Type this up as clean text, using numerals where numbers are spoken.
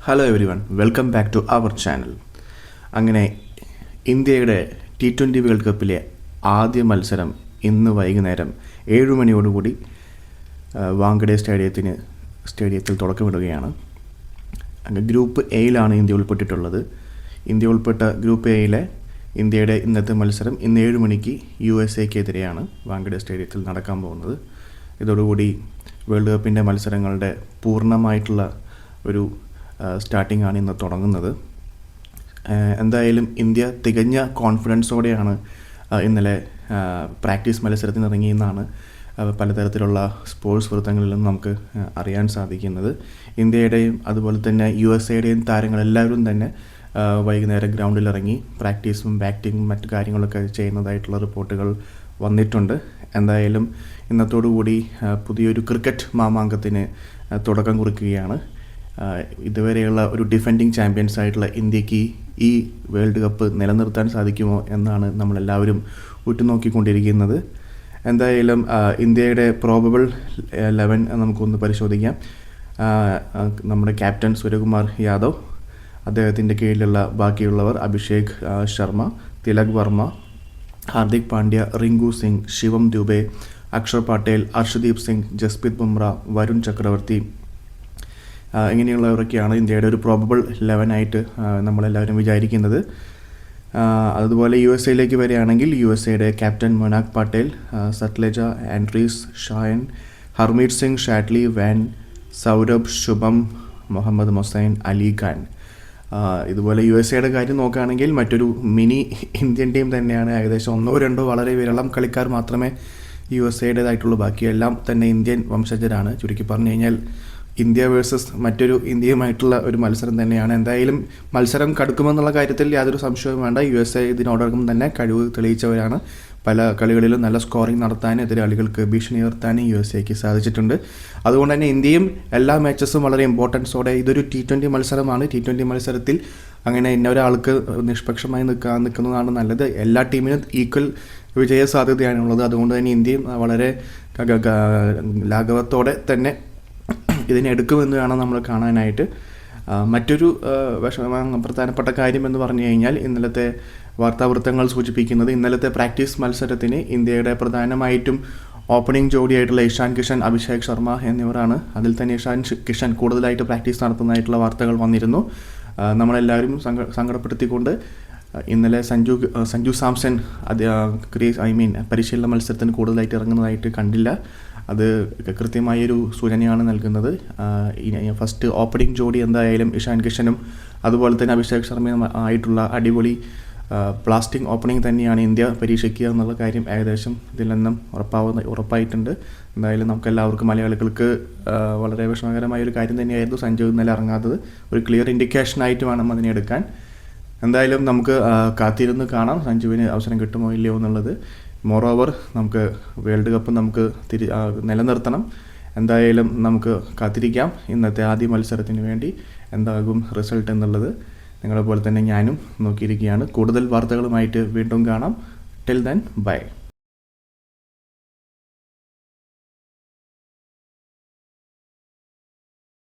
Hello everyone, welcome back to our channel. അങ്ങനെ ഇന്ത്യയുടെ T20 world കപ്പിലെ ആദ്യ മത്സരം ഇന്ന് വൈകുന്നേരം 7 മണിയോടുകൂടി വാങ്കഡെ സ്റ്റേഡിയത്തിൽ തുടക്കമിടുകയാണ്. അങ്ങനെ ഗ്രൂപ്പ് എയിലാണ് ഇന്ത്യ ഉൾപ്പെട്ടിട്ടുള്ളത്. ഇന്ത്യ ഉൾപ്പെട്ട ഗ്രൂപ്പ് എയിലെ ഇന്ത്യയുടെ ഇന്നത്തെ മത്സരം ഇന്ന് 7 മണിക്ക് USA-ക്കെതിരെയാണ് വാങ്കഡെ സ്റ്റേഡിയത്തിൽ നടക്കാൻ പോകുന്നത്. ഇതോടുകൂടി വേൾഡ് കപ്പിൻ്റെ മത്സരങ്ങളുടെ പൂർണ്ണമായിട്ടുള്ള ഒരു സ്റ്റാർട്ടിംഗ് ആണ് ഇന്ന് തുടങ്ങുന്നത്. എന്തായാലും ഇന്ത്യ തികഞ്ഞ കോൺഫിഡൻസോടെയാണ് ഇന്നലെ പ്രാക്ടീസ് മത്സരത്തിന് ഇറങ്ങിയെന്നാണ് പലതരത്തിലുള്ള സ്പോർട്സ് വൃത്തങ്ങളിലും നമുക്ക് അറിയാൻ സാധിക്കുന്നത്. ഇന്ത്യയുടെയും അതുപോലെ തന്നെ USA-യുടെയും താരങ്ങളെല്ലാവരും തന്നെ വൈകുന്നേരം ഗ്രൗണ്ടിലിറങ്ങി പ്രാക്ടീസും ബാറ്റിങ്ങും മറ്റു കാര്യങ്ങളൊക്കെ ചെയ്യുന്നതായിട്ടുള്ള റിപ്പോർട്ടുകൾ വന്നിട്ടുണ്ട്. എന്തായാലും ഇന്നത്തോടുകൂടി പുതിയൊരു ക്രിക്കറ്റ് മാമാങ്കത്തിന് തുടക്കം കുറിക്കുകയാണ്. ഇതുവരെയുള്ള ഒരു ഡിഫെൻഡിങ് ചാമ്പ്യൻസ് ആയിട്ടുള്ള ഇന്ത്യക്ക് ഈ വേൾഡ് കപ്പ് നിലനിർത്താൻ സാധിക്കുമോ എന്നാണ് നമ്മളെല്ലാവരും ഉറ്റുനോക്കിക്കൊണ്ടിരിക്കുന്നത്. എന്തായാലും ഇന്ത്യയുടെ പ്രോബബിൾ 11 നമുക്കൊന്ന് പരിശോധിക്കാം. നമ്മുടെ ക്യാപ്റ്റൻ സൂര്യകുമാർ യാദവ്, അദ്ദേഹത്തിൻ്റെ കീഴിലുള്ള ബാക്കിയുള്ളവർ അഭിഷേക് ശർമ്മ, തിലക് വർമ്മ, ഹാർദിക് പാണ്ഡ്യ, റിങ്കു സിംഗ്, ശിവം ദുബെ, അക്ഷർ പട്ടേൽ, അർഷദീപ് സിംഗ്, ജസ്പ്രീത് ബുംറ, വരുൺ ചക്രവർത്തി, ഇങ്ങനെയുള്ളവരൊക്കെയാണ് ഇന്ത്യയുടെ ഒരു പ്രോബബിൾ 11 നമ്മളെല്ലാവരും വിചാരിക്കുന്നത്. അതുപോലെ USA-യിലേക്ക് വരികയാണെങ്കിൽ USA-യുടെ ക്യാപ്റ്റൻ മൊനാക് പട്ടേൽ, സത്ലജ, Andries, Shayan, Harmeet Singh, Shadley, van, Saurabh, Shubham, Muhammad Mohsin, Ali Khan. ഇതുപോലെ USA-യുടെ കാര്യം നോക്കുകയാണെങ്കിൽ മറ്റൊരു മിനി ഇന്ത്യൻ ടീം തന്നെയാണ്. ഏകദേശം 1-2 വളരെ വിരളം കളിക്കാർ മാത്രമേ USA-യുടേതായിട്ടുള്ളൂ. ബാക്കിയെല്ലാം തന്നെ ഇന്ത്യൻ വംശജരാണ്. ചുരുക്കി പറഞ്ഞു കഴിഞ്ഞാൽ ഇന്ത്യ വേഴ്സസ് മറ്റൊരു ഇന്ത്യയുമായിട്ടുള്ള ഒരു മത്സരം തന്നെയാണ്. എന്തായാലും മത്സരം കടുക്കുമെന്നുള്ള കാര്യത്തിൽ യാതൊരു സംശയവും വേണ്ട. USA ഇതിനോടകം തന്നെ കഴിവ് തെളിയിച്ചവരാണ്. പല കളികളിലും നല്ല സ്കോറിംഗ് നടത്താൻ, എതിരാളികൾക്ക് ഭീഷണി ഉയർത്താനും USA-ക്ക് സാധിച്ചിട്ടുണ്ട്. അതുകൊണ്ട് തന്നെ ഇന്ത്യയും എല്ലാ മാച്ചസും വളരെ ഇമ്പോർട്ടൻസോടെ, ഇതൊരു T20 മത്സരമാണ്. T20 മത്സരത്തിൽ അങ്ങനെ ഒരാൾക്ക് നിഷ്പക്ഷമായി നിൽക്കുന്നതാണ് നല്ലത്. എല്ലാ ടീമിനും ഈക്വൽ വിജയ സാധ്യതയാണുള്ളത്. അതുകൊണ്ട് തന്നെ ഇന്ത്യയും വളരെ ലാഘവത്തോടെ തന്നെ ഇതിനെടുക്കുമെന്ന് വേണം നമ്മൾ കാണാനായിട്ട്. മറ്റൊരു പ്രധാനപ്പെട്ട കാര്യം എന്ന് പറഞ്ഞു കഴിഞ്ഞാൽ ഇന്നലത്തെ വാർത്താവൃത്തങ്ങൾ സൂചിപ്പിക്കുന്നത് ഇന്നലത്തെ പ്രാക്ടീസ് മത്സരത്തിന് ഇന്ത്യയുടെ പ്രധാനമായിട്ടും ഓപ്പണിംഗ് ജോഡിയായിട്ടുള്ള ഇഷാൻ കിഷൻ, അഭിഷേക് ശർമ്മ എന്നിവരാണ്. അതിൽ തന്നെ ഇഷാൻ കിഷൻ കൂടുതലായിട്ട് പ്രാക്ടീസ് നടത്തുന്നതായിട്ടുള്ള വാർത്തകൾ വന്നിരുന്നു. നമ്മളെല്ലാവരും സങ്കടപ്പെടുത്തിക്കൊണ്ട് ഇന്നലെ സഞ്ജു സാംസൺ പരിശീലന മത്സരത്തിന് കൂടുതലായിട്ട് ഇറങ്ങുന്നതായിട്ട് കണ്ടില്ല. അത് കൃത്യമായൊരു സൂചനയാണ് നൽകുന്നത്. ഫസ്റ്റ് ഓപ്പണിംഗ് ജോഡി എന്തായാലും ഇഷാൻ കിഷനും അതുപോലെ തന്നെ അഭിഷേക് ശർമ്മയും ആയിട്ടുള്ള അടിപൊളി ബ്ലാസ്റ്റിംഗ് ഓപ്പണിംഗ് തന്നെയാണ് ഇന്ത്യ പരീക്ഷിക്കുക എന്നുള്ള കാര്യം ഏകദേശം ഇതിൽ നിന്നും ഉറപ്പായിട്ടുണ്ട്. എന്തായാലും നമുക്കെല്ലാവർക്കും മലയാളികൾക്ക് വളരെ വിഷമകരമായൊരു കാര്യം തന്നെയായിരുന്നു സഞ്ജു ഇന്നലെ ഇറങ്ങാത്തത്. ഒരു ക്ലിയർ ഇൻഡിക്കേഷനായിട്ട് വേണം അതിനെ എടുക്കാൻ. എന്തായാലും നമുക്ക് കാത്തിരുന്ന് കാണാം സഞ്ജുവിന് അവസരം കിട്ടുമോ ഇല്ലയോ എന്നുള്ളത്. മോറോവർ നമുക്ക് വേൾഡ് കപ്പ് നമുക്ക് നിലനിർത്തണം. എന്തായാലും നമുക്ക് കാത്തിരിക്കാം ഇന്നത്തെ ആദ്യ മത്സരത്തിന് വേണ്ടി എന്താകും റിസൾട്ട് എന്നുള്ളത്. നിങ്ങളെപ്പോലെ തന്നെ ഞാനും നോക്കിയിരിക്കുകയാണ്. കൂടുതൽ വാർത്തകളുമായിട്ട് വീണ്ടും കാണാം. Till then, by.